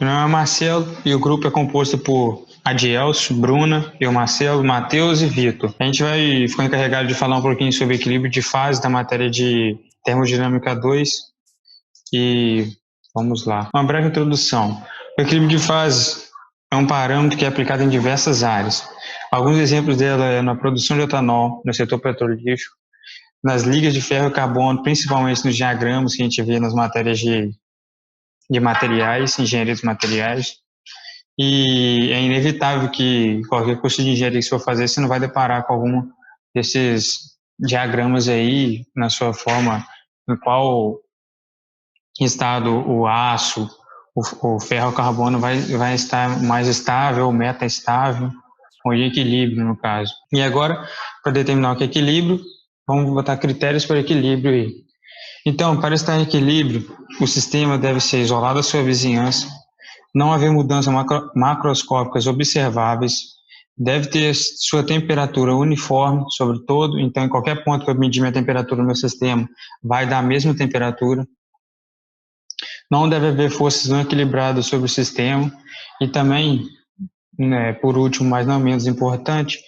Meu nome é Marcelo e o grupo é composto por Adielso, Bruna, eu, Marcelo, Matheus e Vitor. A gente ficou encarregado de falar um pouquinho sobre equilíbrio de fase da matéria de Termodinâmica 2 e vamos lá. Uma breve introdução. O equilíbrio de fase é um parâmetro que é aplicado em diversas áreas. Alguns exemplos dela é na produção de etanol, no setor petrolífero, nas ligas de ferro e carbono, principalmente nos diagramas que a gente vê nas matérias de materiais, engenharia dos materiais. E é inevitável que qualquer curso de engenharia que você for fazer, você não vai deparar com algum desses diagramas aí na sua forma, em qual estado o aço, o ferro, o carbono vai estar mais estável, ou meta-estável, ou em equilíbrio, no caso. E agora, para determinar o que é equilíbrio, vamos botar critérios para equilíbrio aí. Então, para estar em equilíbrio, o sistema deve ser isolado da sua vizinhança, não haver mudanças macroscópicas observáveis, deve ter sua temperatura uniforme sobre todo, então em qualquer ponto que eu medir minha temperatura no meu sistema, vai dar a mesma temperatura. Não deve haver forças não equilibradas sobre o sistema e também, né, por último, mas não menos importante,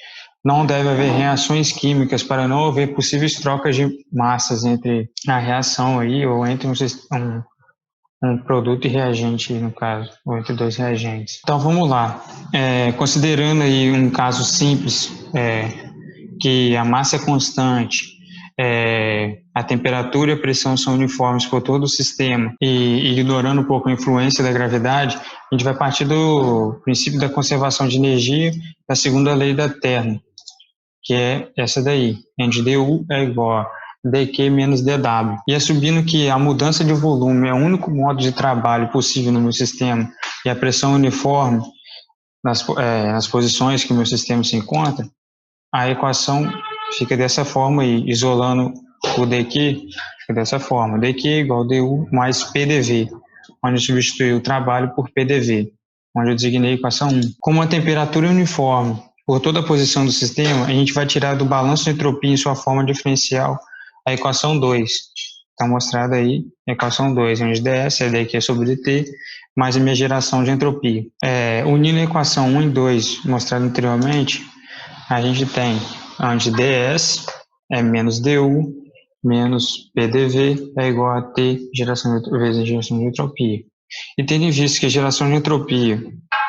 não deve haver reações químicas para não haver possíveis trocas de massas entre a reação aí ou entre um produto e reagente, no caso, ou entre dois reagentes. Então vamos lá. Considerando aí um caso simples, que a massa é constante, a temperatura e a pressão são uniformes por todo o sistema e ignorando um pouco a influência da gravidade, a gente vai partir do princípio da conservação de energia, da segunda lei da Terra, que é essa daí, onde du é igual a dq menos dw. E assumindo que a mudança de volume é o único modo de trabalho possível no meu sistema e a pressão uniforme nas posições que o meu sistema se encontra, a equação fica dessa forma aí, isolando o dq, fica dessa forma, dq igual a du mais pdv, onde eu substituí o trabalho por pdv, onde eu designei a equação 1. Como a temperatura é uniforme por toda a posição do sistema, a gente vai tirar do balanço de entropia em sua forma diferencial a equação 2. Está mostrada aí a equação 2, onde ds é dq sobre dt, mais a minha geração de entropia. Unindo a equação 1 e 2, mostrada anteriormente, a gente tem onde ds é menos du menos pdv é igual a t vezes geração de entropia. E tendo em vista que a geração de entropia,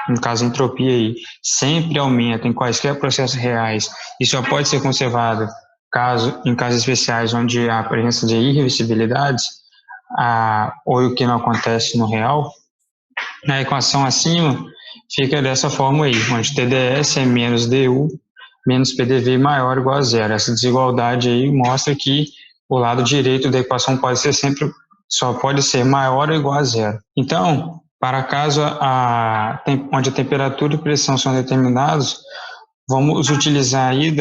no caso a entropia aí, sempre aumenta em quaisquer processos reais e só pode ser conservada em casos especiais onde há a presença de irreversibilidades, ou o que não acontece no real, na equação acima fica dessa forma aí, onde TDS é menos DU menos PDV maior ou igual a zero. Essa desigualdade aí mostra que o lado direito da equação só pode ser maior ou igual a zero. Então, para caso onde a temperatura e pressão são determinados, vamos utilizar aí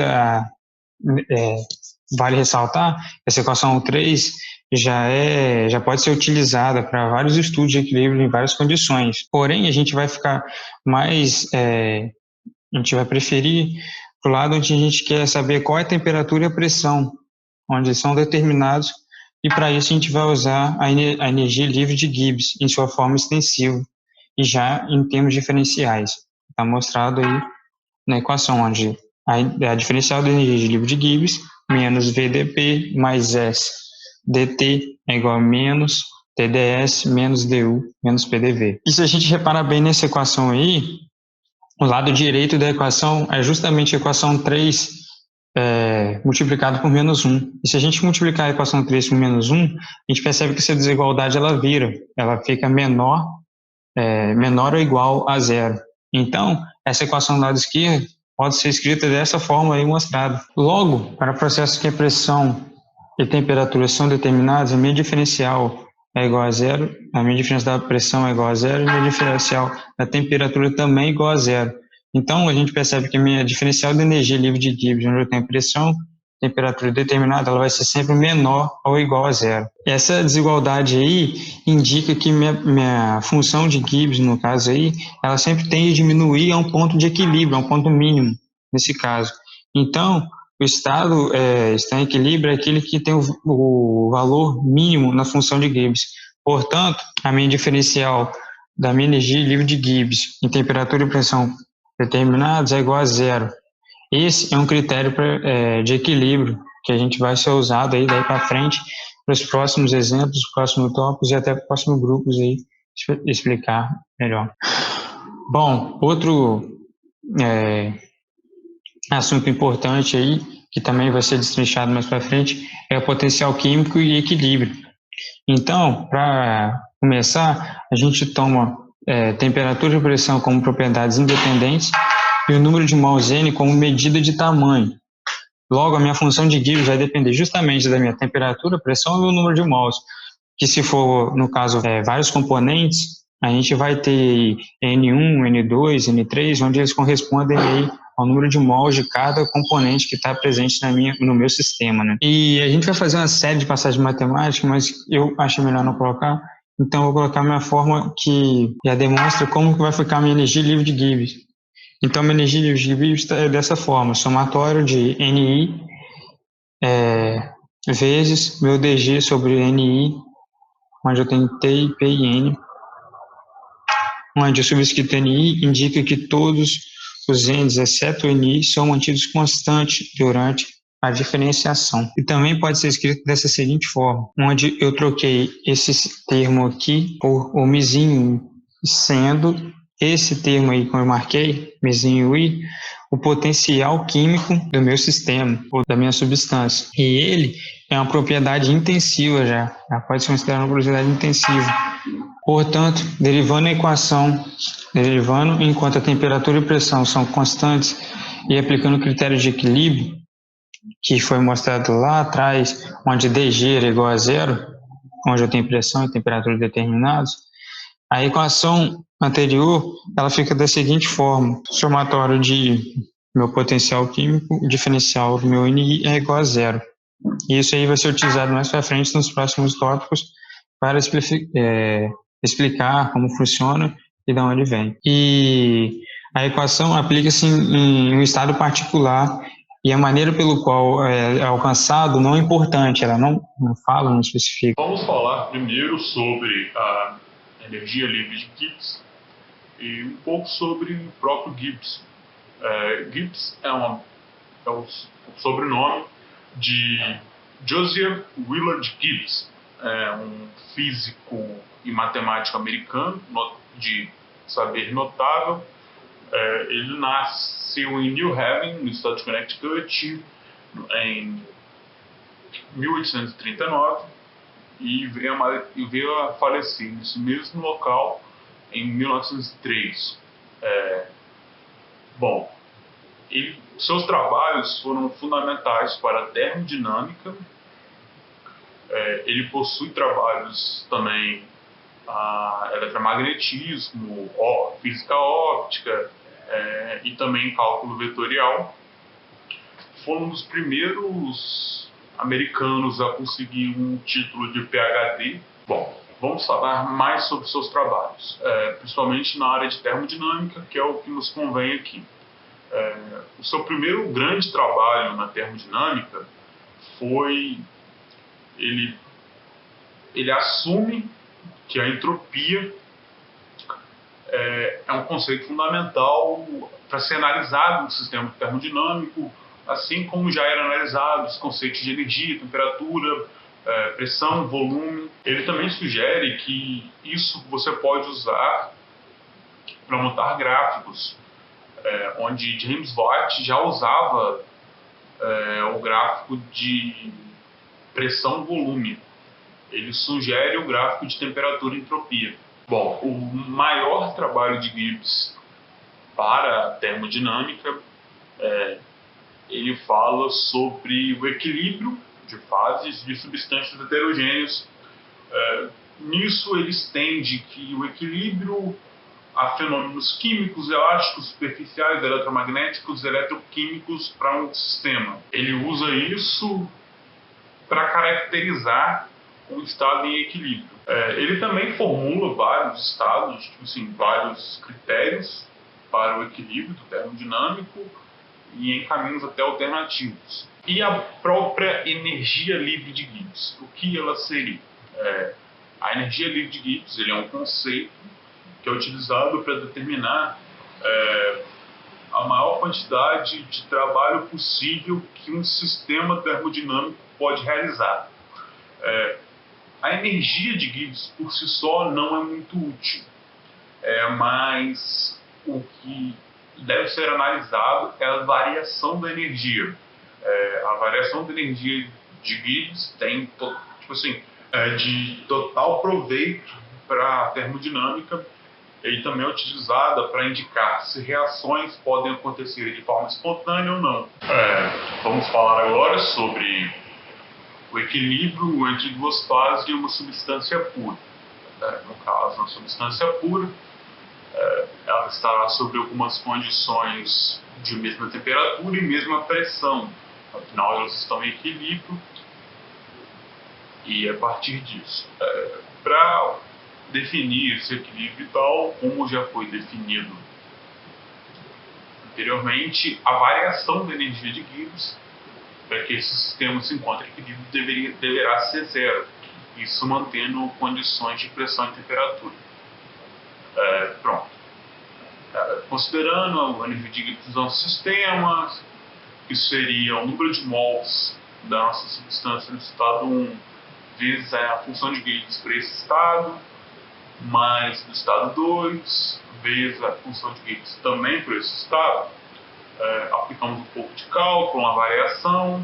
vale ressaltar, essa equação 3 já pode ser utilizada para vários estudos de equilíbrio em várias condições. Porém, a gente vai ficar a gente vai preferir para o lado onde a gente quer saber qual é a temperatura e a pressão, onde são determinados, e para isso a gente vai usar a energia livre de Gibbs em sua forma extensiva, e já em termos diferenciais. Está mostrado aí na equação, onde a diferencial da energia livre de Gibbs menos VDP mais S dt é igual a menos TDS menos DU menos PDV. E se a gente reparar bem nessa equação aí, o lado direito da equação é justamente a equação 3 multiplicado por menos 1. E se a gente multiplicar a equação 3 por menos 1, a gente percebe que essa desigualdade ela fica menor ou igual a zero. Então, essa equação do lado esquerdo pode ser escrita dessa forma aí mostrada. Logo, para processos que a pressão e temperatura são determinados, a minha diferencial é igual a zero, a minha diferença da pressão é igual a zero e a minha diferencial da temperatura também é igual a zero. Então, a gente percebe que a minha diferencial de energia livre de Gibbs, onde eu tenho pressão, temperatura determinada, ela vai ser sempre menor ou igual a zero. Essa desigualdade aí indica que minha função de Gibbs, no caso aí, ela sempre tende a diminuir a um ponto de equilíbrio, a um ponto mínimo, nesse caso. Então, o estado está em equilíbrio é aquele que tem o valor mínimo na função de Gibbs. Portanto, a minha diferencial da minha energia livre de Gibbs em temperatura e pressão determinados é igual a zero. Esse é um critério de equilíbrio que a gente vai ser usado aí daí para frente para os próximos exemplos, próximos tópicos e até próximos grupos aí explicar melhor. Bom, outro assunto importante aí que também vai ser destrinchado mais para frente é o potencial químico e equilíbrio. Então, para começar, a gente toma temperatura e pressão como propriedades independentes e o número de mols N como medida de tamanho. Logo, a minha função de Gibbs vai depender justamente da minha temperatura, pressão e o número de mols, que se for, no caso, vários componentes, a gente vai ter N1, N2, N3, onde eles correspondem aí ao número de mols de cada componente que está presente no meu sistema, né? E a gente vai fazer uma série de passagens matemáticas, mas eu acho melhor não colocar, então eu vou colocar a minha fórmula que já demonstra como que vai ficar a minha energia livre de Gibbs. Então, minha energia livre de Gibbs é dessa forma, somatório de Ni vezes meu dg sobre Ni, onde eu tenho T, P e N, onde o subscrito Ni indica que todos os N's, exceto o Ni, são mantidos constantes durante a diferenciação. E também pode ser escrito dessa seguinte forma, onde eu troquei esse termo aqui por o mizinho, sendo esse termo aí que eu marquei, mizinho I, o potencial químico do meu sistema, ou da minha substância. E ele é uma propriedade intensiva já pode ser considerado uma propriedade intensiva. Portanto, derivando a equação, enquanto a temperatura e pressão são constantes e aplicando o critério de equilíbrio, que foi mostrado lá atrás, onde dg era igual a zero, onde eu tenho pressão e temperatura determinados, a equação anterior ela fica da seguinte forma, somatório de meu potencial químico, diferencial do meu Ni é igual a zero. E isso aí vai ser utilizado mais para frente nos próximos tópicos para explicar como funciona e de onde vem. E a equação aplica-se em um estado particular e a maneira pelo qual é alcançado não é importante, ela não fala, não especifica. Vamos falar primeiro sobre a energia livre de Gibbs e um pouco sobre o próprio Gibbs. Gibbs é o sobrenome de Joseph Willard Gibbs, um físico e matemático americano de saber notável. Ele nasceu em New Haven, no estado de Connecticut, em 1839 e veio a falecer nesse mesmo local em 1903. Seus trabalhos foram fundamentais para a termodinâmica. Ele possui trabalhos também a eletromagnetismo, física óptica e também cálculo vetorial. Foi um dos primeiros americanos a conseguir um título de PhD. Bom, vamos falar mais sobre seus trabalhos, principalmente na área de termodinâmica, que é o que nos convém aqui. O seu primeiro grande trabalho na termodinâmica foi ele assume que a entropia é um conceito fundamental para ser analisado no sistema termodinâmico, assim como já eram analisados os conceitos de energia, temperatura, pressão, volume. Ele também sugere que isso você pode usar para montar gráficos, onde James Watt já usava o gráfico de pressão-volume. Ele sugere o gráfico de temperatura e entropia. Bom, o maior trabalho de Gibbs para a termodinâmica, ele fala sobre o equilíbrio de fases de substâncias heterogêneas. Nisso ele estende que o equilíbrio a fenômenos químicos, elásticos, superficiais, eletromagnéticos, eletroquímicos para um sistema. Ele usa isso para caracterizar um estado em equilíbrio. Ele também formula vários estados, vários critérios para o equilíbrio do termodinâmico e em caminhos até alternativos. E a própria energia livre de Gibbs, o que ela seria? A energia livre de Gibbs ele é um conceito que é utilizado para determinar a maior quantidade de trabalho possível que um sistema termodinâmico pode realizar. A energia de Gibbs por si só não é muito útil, mas o que deve ser analisado é a variação da energia. A variação da energia de Gibbs tem de total proveito para a termodinâmica e também é utilizada para indicar se reações podem acontecer de forma espontânea ou não. Vamos falar agora sobre o equilíbrio entre duas fases de uma substância pura. No caso, uma substância pura, ela estará sob algumas condições de mesma temperatura e mesma pressão. Afinal, elas estão em equilíbrio e a partir disso, para definir esse equilíbrio e tal, como já foi definido anteriormente, a variação da energia de Gibbs para que esse sistema se encontre em equilíbrio deverá ser zero, isso mantendo condições de pressão e temperatura. Considerando a energia de Gibbs dos nossos sistemas, isso seria o número de mols da nossa substância no estado 1 vezes a função de Gibbs para esse estado, mais no estado 2 vezes a função de Gibbs também para esse estado. Aplicamos um pouco de cálculo, uma variação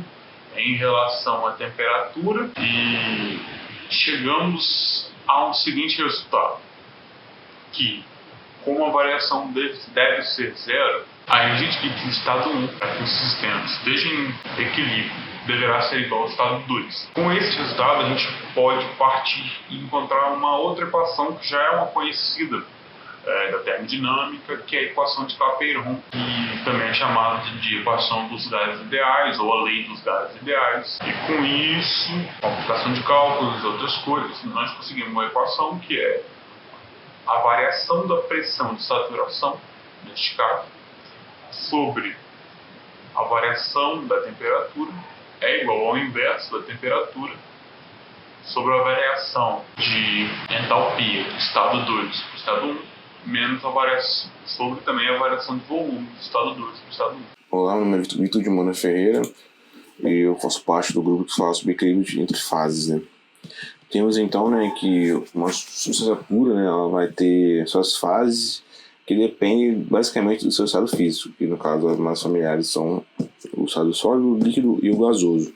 em relação à temperatura e chegamos a um seguinte resultado, que como a variação deve ser zero, a energia de Gibbs no estado 1 para que os sistemas estejam em equilíbrio deverá ser igual ao estado 2. Com esse resultado, a gente pode partir e encontrar uma outra equação que já é uma conhecida da termodinâmica, que é a equação de Clapeyron, que também é chamada de equação dos gases ideais, ou a lei dos gases ideais. E com isso, com a aplicação de cálculos e outras coisas, nós conseguimos uma equação que é a variação da pressão de saturação, neste caso, sobre a variação da temperatura, é igual ao inverso da temperatura sobre a variação de entalpia do estado 2 para o estado 1, menos a variação sobre também a variação de volume do estado 2 para o estado 1. Olá, meu nome é Vitor de Moura Ferreira e eu faço parte do grupo que fala sobre equilíbrio entre fases, né? Temos então, né, que uma substância pura, né, ela vai ter suas fases que dependem basicamente do seu estado físico, que no caso as mais familiares são o estado sólido, o líquido e o gasoso.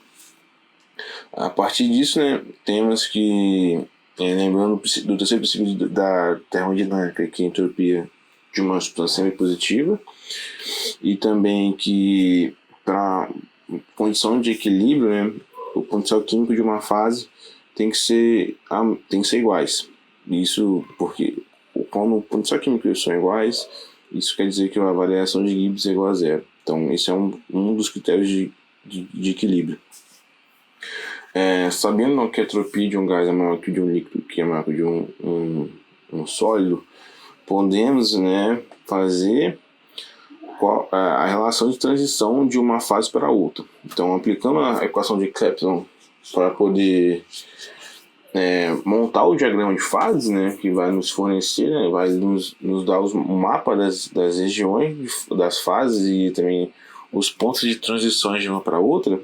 A partir disso, né, temos que, lembrando do terceiro princípio da termodinâmica, que é a entropia de uma substância positiva, e também que para condição de equilíbrio, né, o potencial químico de uma fase tem que ser iguais. Isso porque quando o potencial químico são iguais, isso quer dizer que a variação de Gibbs é igual a zero. Então esse é um dos critérios de equilíbrio. Sabendo que a entropia de um gás é maior que de um líquido, que é maior que de um sólido, podemos, né, fazer a relação de transição de uma fase para outra. Então, aplicando a equação de Clapeyron para poder montar o diagrama de fases, né, que vai nos fornecer, né, vai nos dar o mapa das regiões das fases e também os pontos de transições de uma para outra,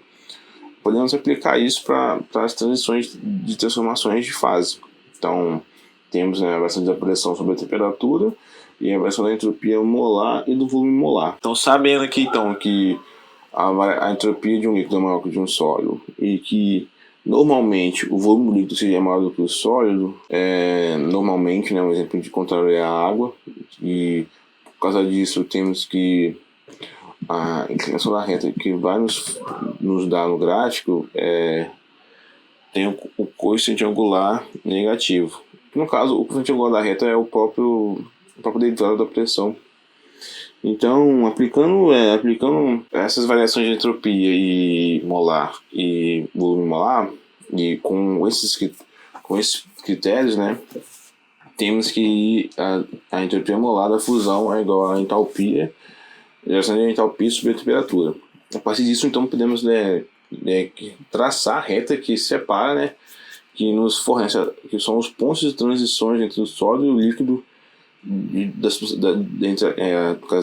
podemos aplicar isso para as transições de transformações de fase. Então, temos, né, a variação da pressão sobre a temperatura e a variação da entropia molar e do volume molar. Então, sabendo aqui então, que a entropia de um líquido é maior que de um sólido e que normalmente o volume do líquido seria maior do que o sólido, normalmente, né, um exemplo de contrário é a água, e por causa disso temos que a inclinação da reta que vai nos dar no gráfico tem o coeficiente angular negativo. No caso, o coeficiente angular da reta é o próprio derivado da pressão. Então, aplicando essas variações de entropia e molar e volume molar, e com esses critérios, né, temos que a entropia molar da fusão é igual à entalpia, geração de entalpia sobre a temperatura. A partir disso, então, podemos traçar a reta que separa, né, que nos fornece, que são os pontos de transições entre o sólido e o líquido das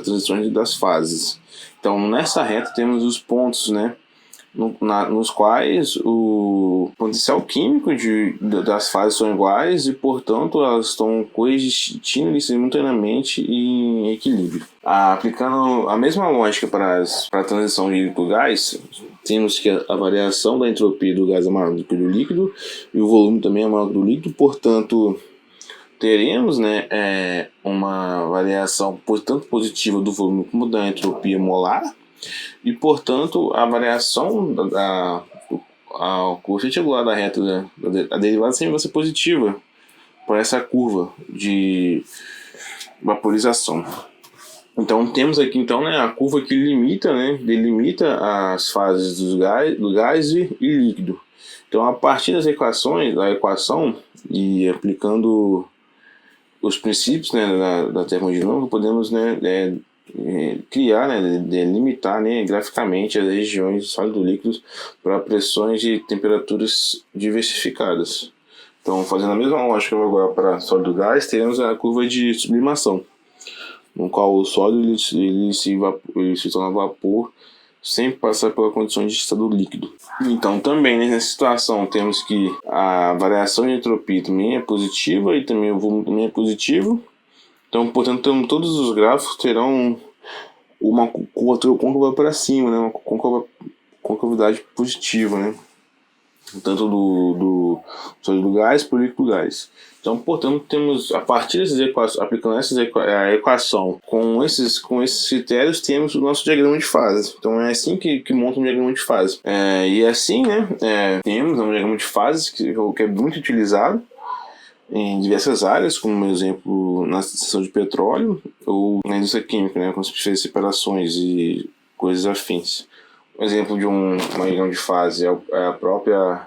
transições das fases. Então, nessa reta temos os pontos, né, nos quais o potencial químico das fases são iguais e, portanto, elas estão coexistindo simultaneamente em equilíbrio. Aplicando a mesma lógica para a transição de líquido-gás, temos que a variação da entropia do gás é maior do que do líquido e o volume também é maior do líquido, portanto, teremos, né, uma variação tanto positiva do volume como da entropia molar e, portanto, a variação ao coeficiente angular da reta da derivada sempre vai ser positiva para essa curva de vaporização. Então temos aqui né, a curva que delimita as fases do gás e líquido. Então, a partir da equação e aplicando os princípios, né, da termodinâmica, podemos, né, criar, né, delimitar, né, graficamente as regiões de sólido e líquido para pressões e temperaturas diversificadas. Então, fazendo a mesma lógica agora para sólido e gás, teremos a curva de sublimação, no qual o sólido ele se torna vapor sem passar pela condição de estado líquido. Então, também nessa situação, temos que a variação de entropia também é positiva e também o volume também é positivo. Então, portanto, todos os gráficos terão uma curvatura côncava para cima, né? Uma concavidade positiva, né? Tanto do sólido gás para o líquido gás. Então, portanto, temos, a partir dessas equações, aplicando a equação com esses critérios, temos o nosso diagrama de fase. Então, é assim que monta um diagrama de fase. E assim, né, temos um diagrama de fases que é muito utilizado em diversas áreas, como por exemplo na seção de petróleo ou na indústria química, né, quando se fez separações e coisas afins. Um exemplo de um diagrama de fase é a própria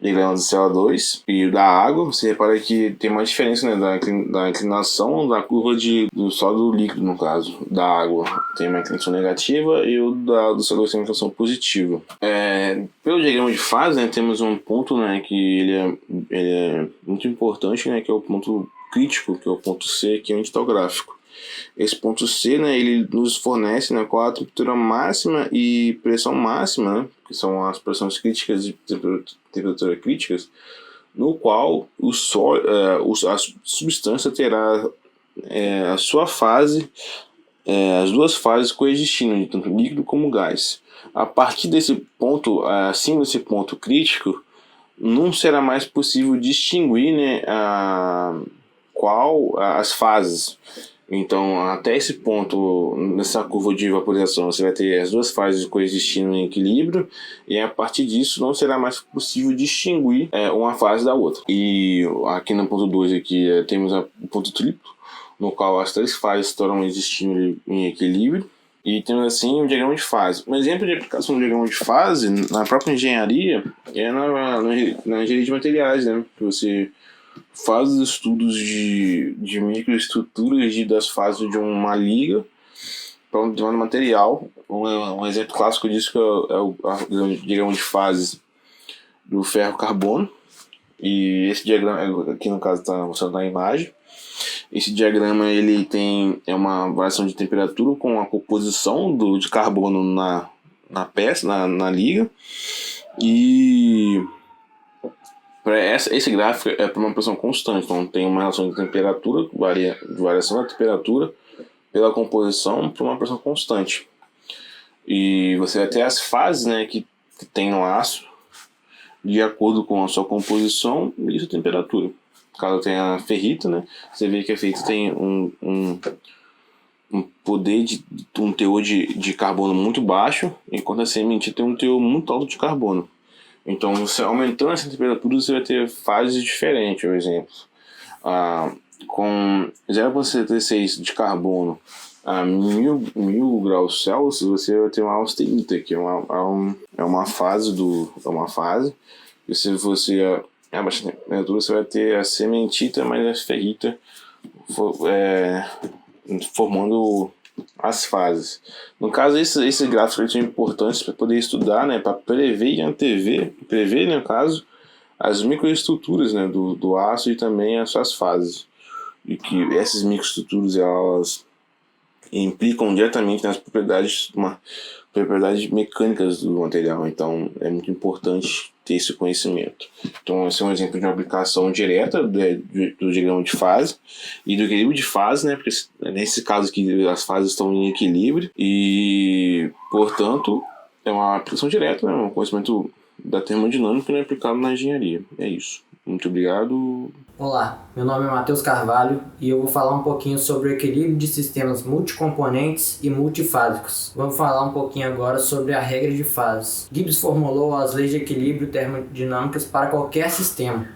diagrama do CO2 e da água. Você repara que tem uma diferença, né, da inclinação da curva do sólido líquido, no caso, da água. Tem uma inclinação negativa e o do CO2 tem uma inclinação positiva. Pelo diagrama de fase, né, temos um ponto, né, que ele é muito importante, né, que é o ponto crítico, que é o ponto C, que é onde está o gráfico. Esse ponto C, né, ele nos fornece, né, qual a temperatura máxima e pressão máxima, né, que são as pressões críticas e temperatura críticas, no qual a substância terá a sua fase, as duas fases coexistindo, tanto líquido como gás. A partir desse ponto, acima desse ponto crítico, não será mais possível distinguir, né, as fases. Então, até esse ponto, nessa curva de vaporização, você vai ter as duas fases coexistindo em equilíbrio, e a partir disso não será mais possível distinguir uma fase da outra. E aqui no ponto 2 temos o ponto triplo, no qual as três fases estarão existindo em equilíbrio, e temos assim o diagrama de fase. Um exemplo de aplicação do diagrama de fase na própria engenharia é na engenharia de materiais, né? Que você faz os estudos de microestruturas das fases de uma liga para um determinado material. Um exemplo clássico disso é o diagrama de fases do ferro-carbono. E esse diagrama, aqui no caso está mostrando na imagem, esse diagrama ele é uma variação de temperatura com a composição de carbono na peça, na liga. E esse gráfico é para uma pressão constante, então tem uma relação de temperatura, de variação da temperatura pela composição para uma pressão constante. E você vai ter as fases, né, que tem no aço de acordo com a sua composição e sua temperatura. Caso tenha a ferrita, né, você vê que a ferrita tem um poder um teor de carbono muito baixo, enquanto a semente tem um teor muito alto de carbono. Então, você aumentando essa temperatura, você vai ter fases diferentes, por exemplo. Com 0,76 de carbono a 1000 graus Celsius, você vai ter uma austenita, que é uma fase. E se você abaixar a temperatura, você vai ter a sementita mais a ferrita formando as fases. No caso, esses gráficos são importantes para poder estudar, né, para prever e antever, no caso, as microestruturas, né, do aço e também as suas fases. e que essas microestruturas elas implicam diretamente nas propriedades mecânicas do material. Então é muito importante ter esse conhecimento. Então esse é um exemplo de uma aplicação direta do diagrama de fase e do equilíbrio de fase, né? Porque nesse caso aqui as fases estão em equilíbrio e, portanto, é uma aplicação direta, né? Um conhecimento da termodinâmica, né? Aplicado na engenharia. É isso. Muito obrigado. Olá, meu nome é Matheus Carvalho e eu vou falar um pouquinho sobre o equilíbrio de sistemas multicomponentes e multifásicos. Vamos falar um pouquinho agora sobre a regra de fases. Gibbs formulou as leis de equilíbrio termodinâmicas para qualquer sistema,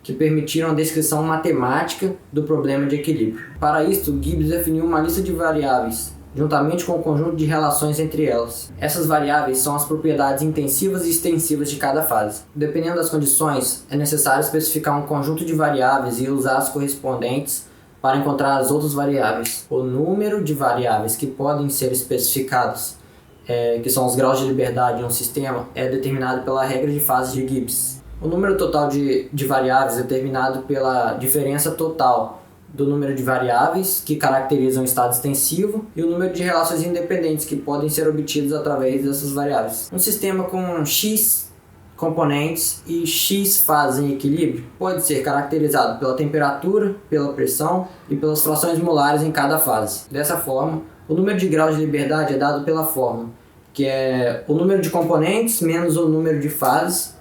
que permitiram a descrição matemática do problema de equilíbrio. Para isso, Gibbs definiu uma lista de variáveis, juntamente com o conjunto de relações entre elas. Essas variáveis são as propriedades intensivas e extensivas de cada fase. Dependendo das condições, é necessário especificar um conjunto de variáveis e usar as correspondentes para encontrar as outras variáveis. O número de variáveis que podem ser especificados, que são os graus de liberdade em um sistema, é determinado pela regra de fases de Gibbs. O número total de variáveis é determinado pela diferença total do número de variáveis que caracterizam o estado extensivo e o número de relações independentes que podem ser obtidas através dessas variáveis. Um sistema com X componentes e X fases em equilíbrio pode ser caracterizado pela temperatura, pela pressão e pelas frações molares em cada fase. Dessa forma, o número de graus de liberdade é dado pela fórmula, que é o número de componentes menos o número de fases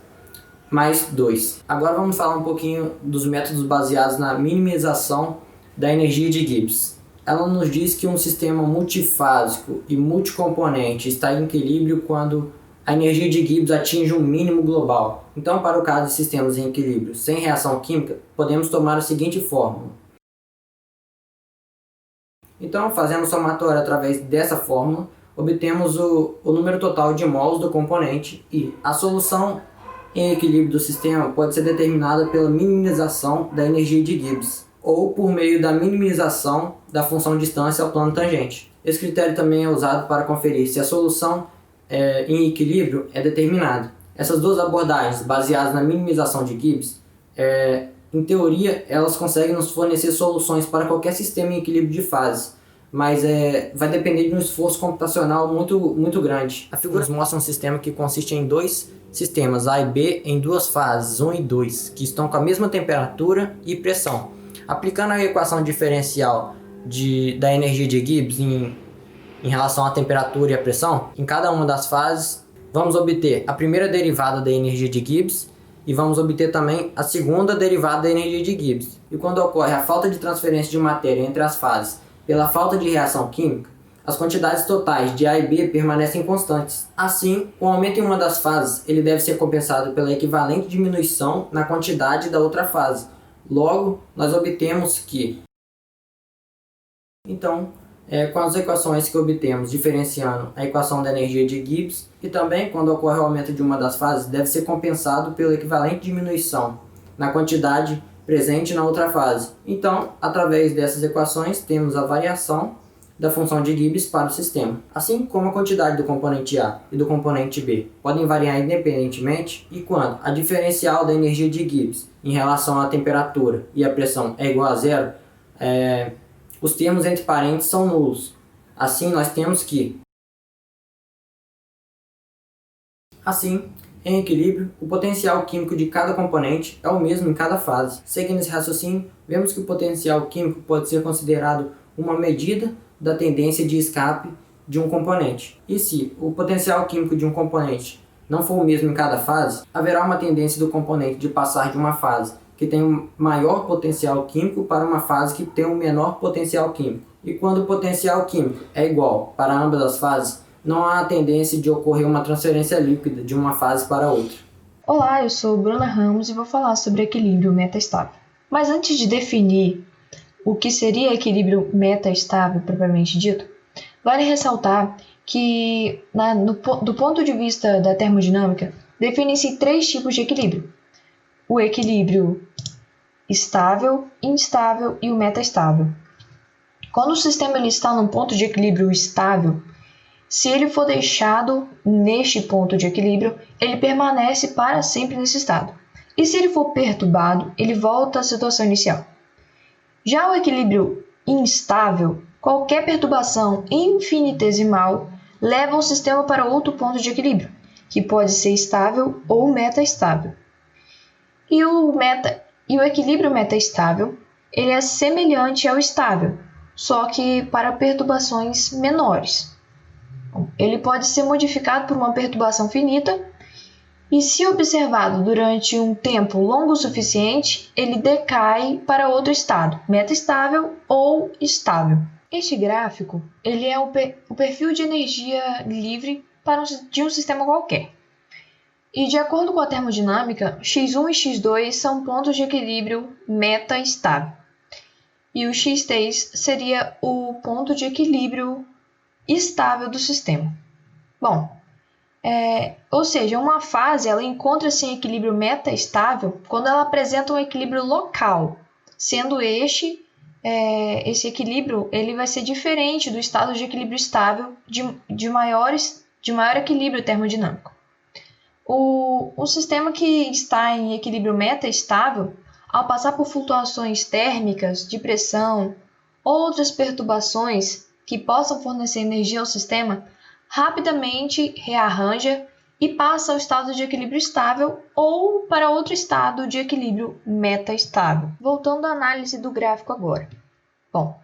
mais 2. Agora vamos falar um pouquinho dos métodos baseados na minimização da energia de Gibbs. Ela nos diz que um sistema multifásico e multicomponente está em equilíbrio quando a energia de Gibbs atinge um mínimo global. Então, para o caso de sistemas em equilíbrio sem reação química, podemos tomar a seguinte fórmula. Então, fazendo somatório através dessa fórmula, obtemos o número total de mols do componente e a solução em equilíbrio do sistema pode ser determinada pela minimização da energia de Gibbs ou por meio da minimização da função distância ao plano tangente. Esse critério também é usado para conferir se a solução em equilíbrio é determinada. Essas duas abordagens, baseadas na minimização de Gibbs, em teoria, elas conseguem nos fornecer soluções para qualquer sistema em equilíbrio de fases, mas vai depender de um esforço computacional muito grande. A figura mostra um sistema que consiste em dois sistemas A e B em duas fases, 1 e 2, que estão com a mesma temperatura e pressão. Aplicando a equação diferencial da energia de Gibbs em relação à temperatura e à pressão, em cada uma das fases, vamos obter a primeira derivada da energia de Gibbs e vamos obter também a segunda derivada da energia de Gibbs. E quando ocorre a falta de transferência de matéria entre as fases pela falta de reação química, as quantidades totais de A e B permanecem constantes. Assim, o aumento em uma das fases ele deve ser compensado pela equivalente diminuição na quantidade da outra fase. Logo, nós obtemos que... Então, com as equações que obtemos diferenciando a equação da energia de Gibbs e também quando ocorre o aumento de uma das fases, deve ser compensado pela equivalente diminuição na quantidade presente na outra fase. Então, através dessas equações, temos a variação da função de Gibbs para o sistema. Assim como a quantidade do componente A e do componente B podem variar independentemente, e quando a diferencial da energia de Gibbs em relação à temperatura e à pressão é igual a zero, os termos entre parênteses são nulos. Assim, nós temos que... Assim, em equilíbrio, o potencial químico de cada componente é o mesmo em cada fase. Seguindo esse raciocínio, vemos que o potencial químico pode ser considerado uma medida da tendência de escape de um componente. E se o potencial químico de um componente não for o mesmo em cada fase, haverá uma tendência do componente de passar de uma fase que tem um maior potencial químico para uma fase que tem um menor potencial químico. E quando o potencial químico é igual para ambas as fases, não há a tendência de ocorrer uma transferência líquida de uma fase para outra. Olá, eu sou Bruna Ramos e vou falar sobre equilíbrio metaestável. Mas antes de definir o que seria equilíbrio metaestável propriamente dito, vale ressaltar que, do ponto de vista da termodinâmica, definem-se 3 tipos de equilíbrio: o equilíbrio estável, instável e o metaestável. Quando o sistema ele está num ponto de equilíbrio estável, se ele for deixado neste ponto de equilíbrio, ele permanece para sempre nesse estado. E se ele for perturbado, ele volta à situação inicial. Já o equilíbrio instável, qualquer perturbação infinitesimal leva o sistema para outro ponto de equilíbrio, que pode ser estável ou metaestável. E o equilíbrio metaestável, ele é semelhante ao estável, só que para perturbações menores. Ele pode ser modificado por uma perturbação finita e, se observado durante um tempo longo o suficiente, ele decai para outro estado, metaestável ou estável. Este gráfico ele é o perfil de energia livre de um sistema qualquer. E, de acordo com a termodinâmica, x1 e x2 são pontos de equilíbrio metaestável. E o x3 seria o ponto de equilíbrio estável do sistema. Bom, ou seja, uma fase ela encontra-se em equilíbrio metaestável quando ela apresenta um equilíbrio local, sendo esse equilíbrio ele vai ser diferente do estado de equilíbrio estável de maior equilíbrio termodinâmico. O sistema que está em equilíbrio metaestável, ao passar por flutuações térmicas, de pressão ou outras perturbações que possam fornecer energia ao sistema, rapidamente rearranja e passa ao estado de equilíbrio estável ou para outro estado de equilíbrio metaestável. Voltando à análise do gráfico agora. Bom,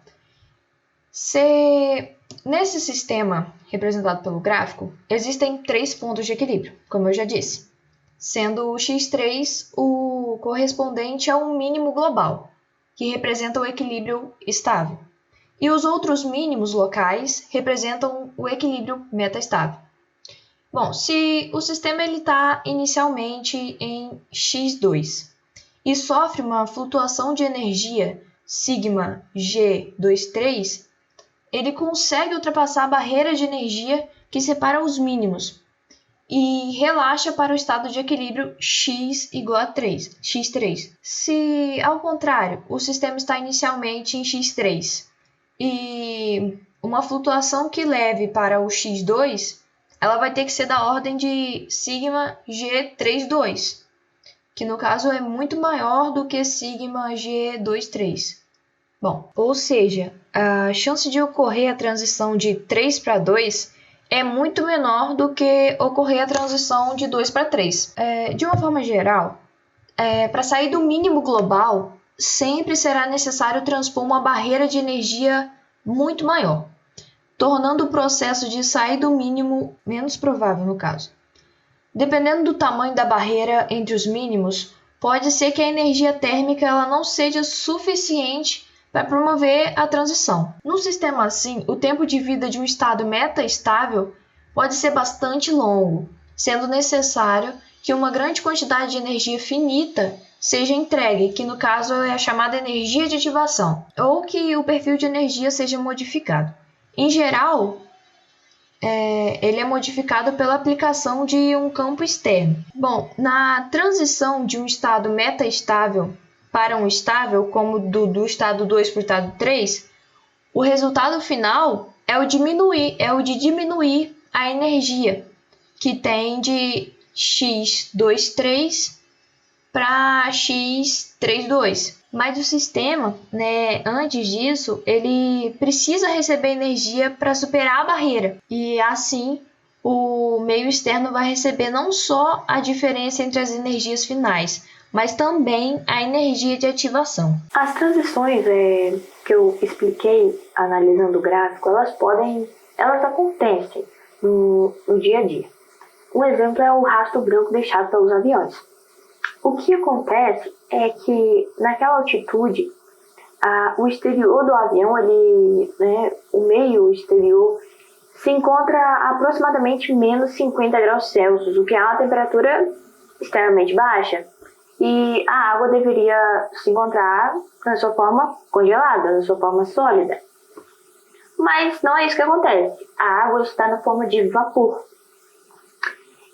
nesse sistema representado pelo gráfico, existem 3 pontos de equilíbrio, como eu já disse, sendo o x3 o correspondente a um mínimo global, que representa o equilíbrio estável, e os outros mínimos locais representam o equilíbrio metaestável. Bom, se o sistema está inicialmente em x2 e sofre uma flutuação de energia sigma G23, ele consegue ultrapassar a barreira de energia que separa os mínimos e relaxa para o estado de equilíbrio x igual a x3. Se, ao contrário, o sistema está inicialmente em x3 e uma flutuação que leve para o x2, ela vai ter que ser da ordem de sigma G32, que no caso é muito maior do que sigma G23. Bom, ou seja, a chance de ocorrer a transição de 3 para 2 é muito menor do que ocorrer a transição de 2 para 3. De uma forma geral, para sair do mínimo global, sempre será necessário transpor uma barreira de energia muito maior, tornando o processo de sair do mínimo menos provável no caso. Dependendo do tamanho da barreira entre os mínimos, pode ser que a energia térmica ela não seja suficiente para promover a transição. Num sistema assim, o tempo de vida de um estado metaestável pode ser bastante longo, sendo necessário que uma grande quantidade de energia finita seja entregue, que no caso é a chamada energia de ativação, ou que o perfil de energia seja modificado. Em geral, ele é modificado pela aplicação de um campo externo. Bom, na transição de um estado metaestável para um estável, como do estado 2 para o estado 3, o resultado final é o de diminuir a energia, que tem de x23 para x32. Mas o sistema, antes disso, ele precisa receber energia para superar a barreira. E assim, o meio externo vai receber não só a diferença entre as energias finais, mas também a energia de ativação. As transições que eu expliquei analisando o gráfico, elas acontecem no dia a dia. Um exemplo é o rastro branco deixado pelos aviões. O que acontece é que naquela altitude, o exterior do avião, o meio exterior, se encontra a aproximadamente menos 50 graus Celsius, o que é uma temperatura extremamente baixa. E a água deveria se encontrar na sua forma congelada, na sua forma sólida. Mas não é isso que acontece. A água está na forma de vapor.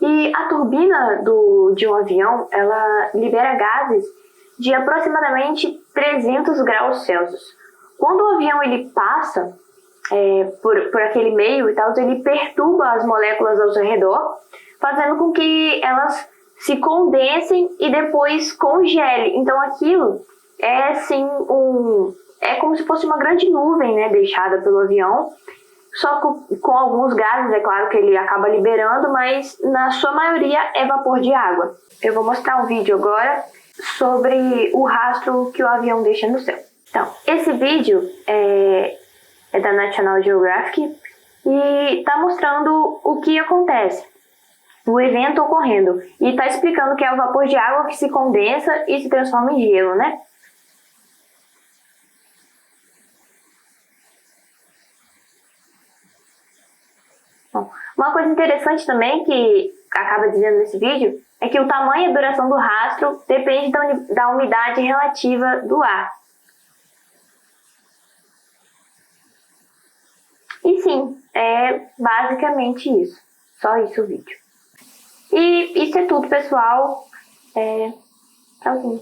E a turbina de um avião, ela libera gases de aproximadamente 300 graus Celsius. Quando o avião ele passa por aquele meio e tal, ele perturba as moléculas ao seu redor, fazendo com que elas se condensem e depois congelem. Então aquilo é sim é como se fosse uma grande nuvem, né, deixada pelo avião, só com alguns gases, é claro que ele acaba liberando, mas na sua maioria é vapor de água. Eu vou mostrar um vídeo agora sobre o rastro que o avião deixa no céu. Então, esse vídeo é da National Geographic e está mostrando o que acontece, o evento ocorrendo, e está explicando que é o vapor de água que se condensa e se transforma em gelo, né? Bom, uma coisa interessante também que acaba dizendo nesse vídeo é que o tamanho e a duração do rastro depende da umidade relativa do ar. E sim, é basicamente isso. Só isso o vídeo. E isso é tudo, pessoal. Tchauzinho.